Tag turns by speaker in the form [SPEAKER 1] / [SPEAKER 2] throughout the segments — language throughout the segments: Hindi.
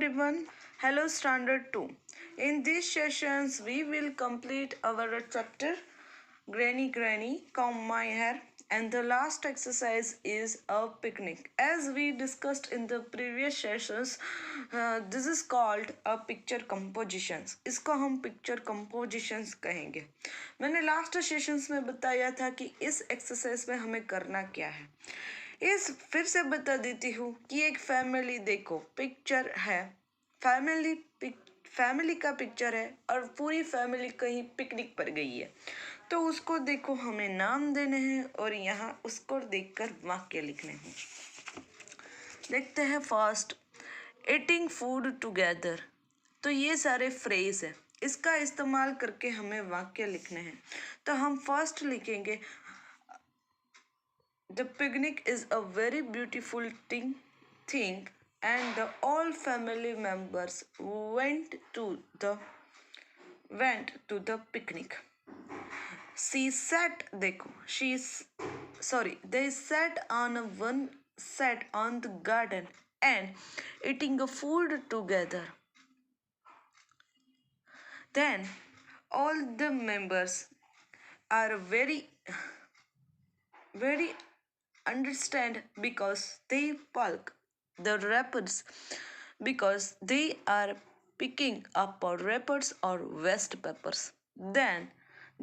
[SPEAKER 1] everyone. Hello Standard 2. In these sessions we will complete our chapter Granny Granny Comb My Hair, and the last exercise is a picnic. As we discussed in the previous sessions, this is called a picture compositions. इसको हम picture compositions कहेंगे. मैंने last sessions में बताया था कि इस exercise में हमें करना क्या है. इस फिर से बता देती हूँ कि एक फैमिली देखो पिक्चर है, फैमिली का पिक्चर है और पूरी फैमिली कहीं पिकनिक पर गई है. तो उसको देखो हमें नाम देने हैं और यहाँ उसको देखकर वाक्य लिखने हैं. देखते हैं फर्स्ट, ईटिंग फूड टुगेदर. तो ये सारे फ्रेज है, इसका इस्तेमाल करके हमें वाक्य लिखने हैं. तो हम फर्स्ट लिखेंगे, the picnic is a very beautiful thing and the all family members went to the picnic. They sat on the garden and eating a food together. Then all the members are very understand because they pluck the wrappers because they are picking up wrappers or waste papers. Then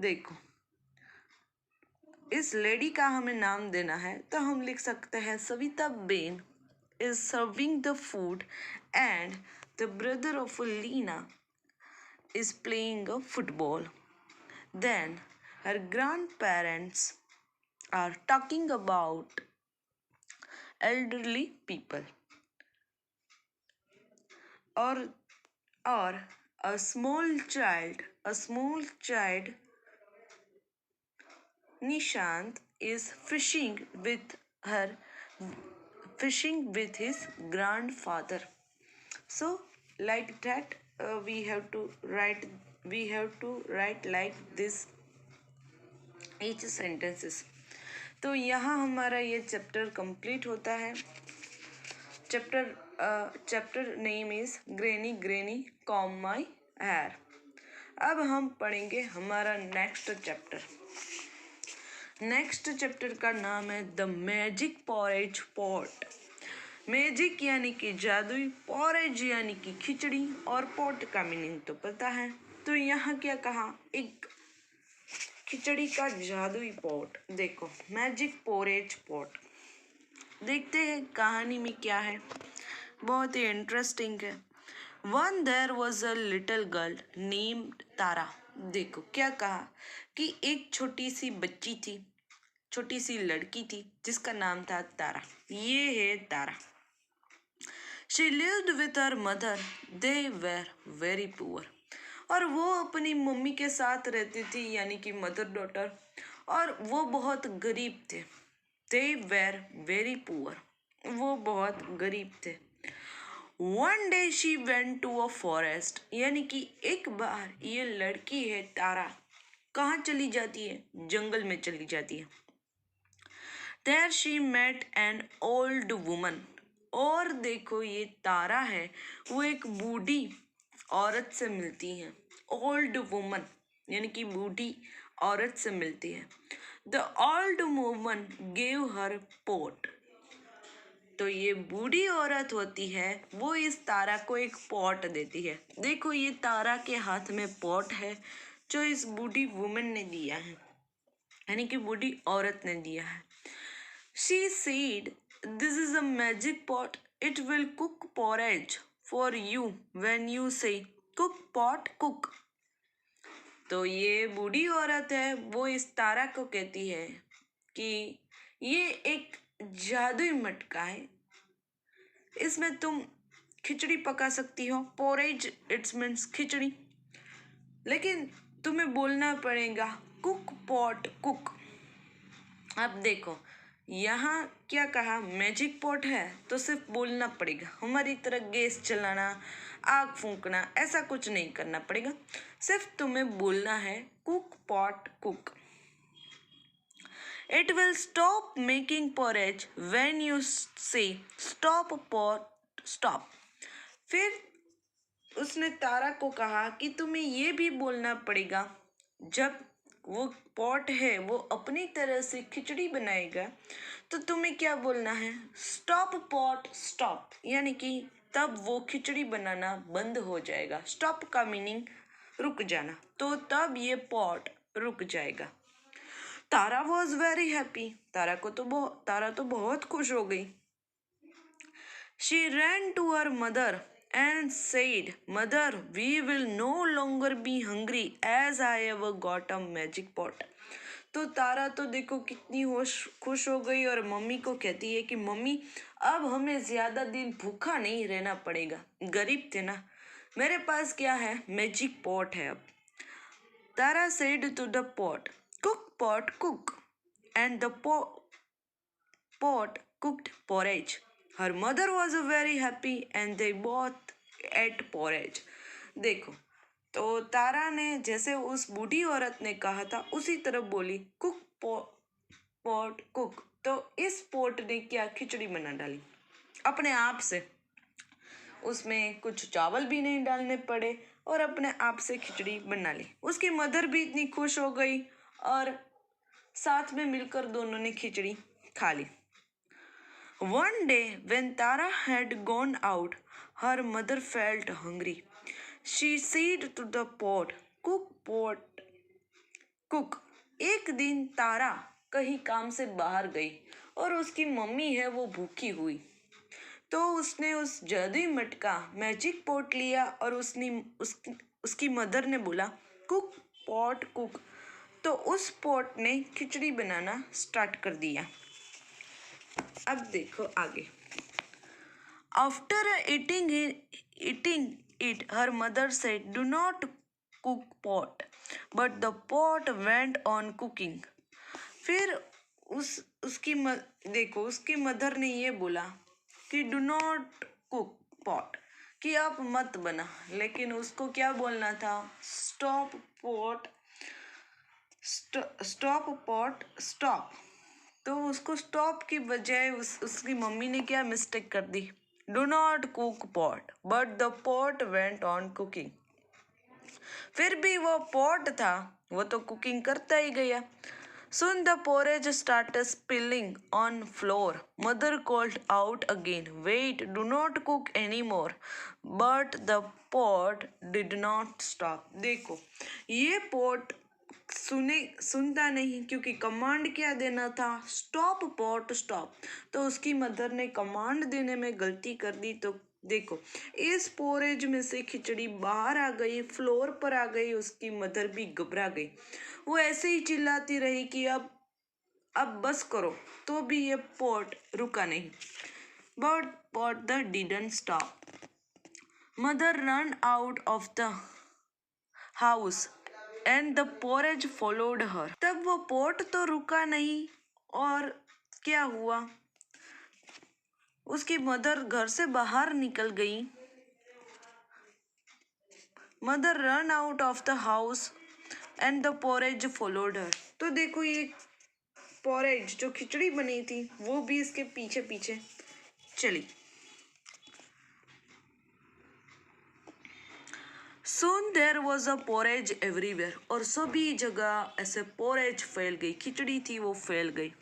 [SPEAKER 1] देखो इस लेडी का हमें नाम देना है तो हम लिख सकते हैं Savita Ben is serving the food and the brother of Lena is playing a football. Then her grandparents are talking about elderly people or a small child Nishant is fishing with his grandfather. So like that we have to write like this each sentences. तो यहाँ हमारा ये चैप्टर कंप्लीट होता है. Chapter name is granny comb my hair. अब हम पढ़ेंगे हमारा नेक्स्ट चैप्टर का नाम है the magic porridge pot. Magic यानी कि जादुई, पॉरेज यानी कि खिचड़ी और पॉट का मीनिंग तो पता है. तो यहाँ क्या कहा, एक खिचड़ी का जादुई पॉट. देखो मैजिक पोरेज पॉट. देखते हैं कहानी में क्या है, बहुत ही इंटरेस्टिंग है. One there was a little girl named Tara. देखो क्या कहा कि एक छोटी सी बच्ची थी, छोटी सी लड़की थी जिसका नाम था तारा. ये है Tara. She lived with her mother, they were very poor. और वो अपनी मम्मी के साथ रहती थी यानी कि मदर डॉटर, और वो बहुत गरीब थे. दे वेर वेरी पुअर, वो बहुत गरीब थे. One day she went to a forest. यानी कि एक बार ये लड़की है तारा कहाँ चली जाती है, जंगल में चली जाती है. There she met an old woman. और देखो ये तारा है वो एक बूढ़ी औरत से मिलती है. ओल्ड वुमन यानी कि बूढ़ी औरत से मिलती है. The old woman gave her pot. तो ये बूढ़ी औरत होती है वो इस तारा को एक पॉट देती है. देखो ये तारा के हाथ में पॉट है जो इस बूढ़ी वुमन ने दिया है यानी कि बूढ़ी औरत ने दिया है. She said this is a magic pot, it will cook porridge for you when you से कुक पॉट कुक. तो ये बूढ़ी औरत है वो इस तारा को कहती है कि ये एक जादुई मटका है, इसमें तुम खिचड़ी पका सकती हो. पोरेज इट्स मीन्स खिचड़ी, लेकिन तुम्हें बोलना पड़ेगा कुक पॉट कुक. अब देखो यहाँ क्या कहा, मैजिक पॉट है तो सिर्फ बोलना पड़ेगा. हमारी तरह गैस चलाना, आग फूंकना ऐसा कुछ नहीं करना पड़ेगा, सिर्फ तुम्हें बोलना है cook pot cook. It will stop making porridge when you say stop pot stop. फिर उसने तारा को कहा कि तुम्हें ये भी बोलना पड़ेगा, जब वो पॉट है वो अपनी तरह से खिचड़ी बनाएगा तो तुम्हें क्या बोलना है, स्टॉप पॉट स्टॉप, यानी कि तब वो खिचड़ी बनाना बंद हो जाएगा। स्टॉप का मीनिंग रुक जाना, तो तब ये पॉट रुक जाएगा। तारा वॉज वेरी हैप्पी, तारा तो बहुत खुश हो गई। She ran to her mother and said, Mother, we will no longer be hungry as I have got a magic pot. तो तारा तो देखो कितनी खुश हो गई और मम्मी को कहती है कि मम्मी अब हमें ज्यादा दिन भूखा नहीं रहना पड़ेगा, गरीब थे ना, मेरे पास क्या है, मैजिक पॉट है अब। तारा said to the pot, Cook pot cook, and the pot cooked porridge. Her mother was very happy and they both ate porridge. देखो, तो तारा ने जैसे उस बूढ़ी औरत ने कहा था उसी तरह बोली, कुक पॉट कुक। तो इस पोट ने क्या, खिचड़ी बना डाली अपने आप से। उसमें कुछ चावल भी नहीं डालने पड़े और अपने आप से खिचड़ी बना ली। उसकी मदर भी इतनी खुश हो गई और साथ में मिलकर दोनों ने खिचड़ी खा ली। One day, when Tara had gone out, her mother felt hungry. She said to the pot, pot, cook. एक दिन तारा कहीं काम से बाहर गई और उसकी मम्मी है वो भूखी हुई, तो उसने उस जादुई मटका मैजिक पॉट लिया और उसकी मदर ने बोला, कुक पॉट कुक। तो उस पॉट ने खिचड़ी बनाना स्टार्ट कर दिया। अब देखो आगे। After eating it, her mother said, Do not cook pot. But the pot went on cooking. फिर उसकी मदर ने ये बोला कि डू नॉट कुक पॉट, कि आप मत बना, लेकिन उसको क्या बोलना था, स्टॉप पॉट स्टॉप। तो उसको स्टॉप की बजाय उसकी मम्मी ने क्या मिस्टेक कर दी, do not cook pot, but the pot went on cooking. फिर भी वो पॉट था, वो तो कुकिंग करता ही गया। Soon the porridge started spilling on floor. Mother called out again, Wait, do not cook anymore. But the pot did not stop. देखो, ये pot सुनता नहीं, क्योंकि कमांड क्या देना था, स्टॉप पॉट स्टॉप। तो उसकी मदर ने कमांड देने में गलती कर दी। तो देखो, इस पोरेज में से खिचड़ी बाहर आ गई, फ्लोर पर आ गई। उसकी मदर भी घबरा गई, वो ऐसे ही चिल्लाती रही कि अब बस करो, तो भी ये पॉट रुका नहीं। But pot the didn't stop. Mother run out of the house and the porridge followed हर। तब वो पॉट तो रुका नहीं, और क्या हुआ, उसकी मदर घर से बाहर निकल गई। Mother run out of the house and the porridge followed हर। तो देखो, ये पोरेज जो खिचड़ी बनी थी वो भी इसके पीछे पीछे चली। Soon there was a porridge everywhere. और सभी जगह ऐसे पोरेज फैल गई, खिचड़ी थी वो फैल गई।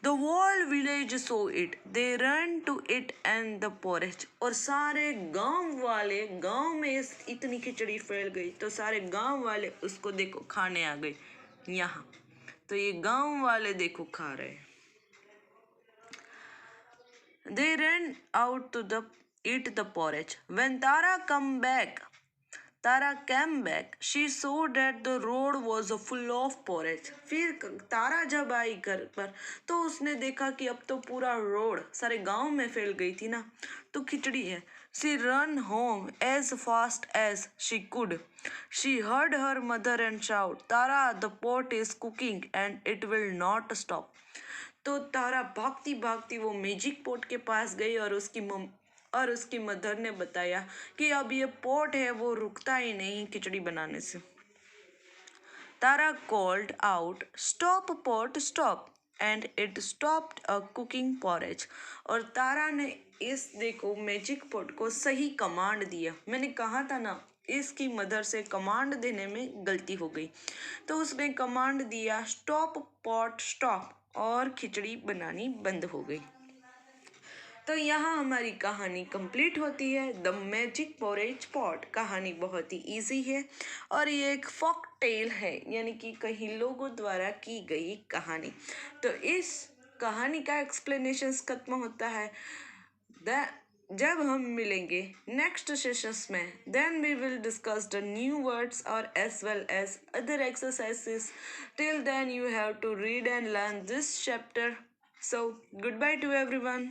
[SPEAKER 1] The whole village saw it. They ran to it and the porridge. और सारे गांव में इतनी खिचड़ी फैल गई तो सारे गांव वाले उसको देखो खाने आ गए यहाँ। तो ये गांव वाले देखो खा रहे। They ran out to eat the porridge. When Tara came back, she saw that the road was full of porridge. फिर तारा जब आई घर पर तो उसने देखा कि अब तो पूरा रोड सारे गांव में फैल गई थी ना, तो खिचड़ी है। She ran home as fast as she could. She heard her mother and shout, Tara, the pot is cooking and it will not stop. तो तारा भागती भागती वो मैजिक पॉट के पास गई और उसकी मदर ने बताया कि अब ये पॉट है वो रुकता ही नहीं खिचड़ी बनाने से। Tara called out, stop pot stop. and it stopped a cooking porridge. और तारा ने इस देखो मैजिक पॉट को सही कमांड दिया। मैंने कहा था ना इसकी मदर से कमांड देने में गलती हो गई, तो उसने कमांड दिया स्टॉप पॉट स्टॉप, और खिचड़ी बनानी बंद हो गई। तो यहाँ हमारी कहानी कंप्लीट होती है, द मैजिक पोरेज पॉट। कहानी बहुत ही इजी है और ये एक फोक टेल है, यानी कि कई लोगों द्वारा की गई कहानी। तो इस कहानी का एक्सप्लेनेशन खत्म होता है जब हम मिलेंगे नेक्स्ट सेशंस में, then we will discuss the new words और as well as other exercises. Till then you have to read and learn this chapter. So, goodbye to everyone.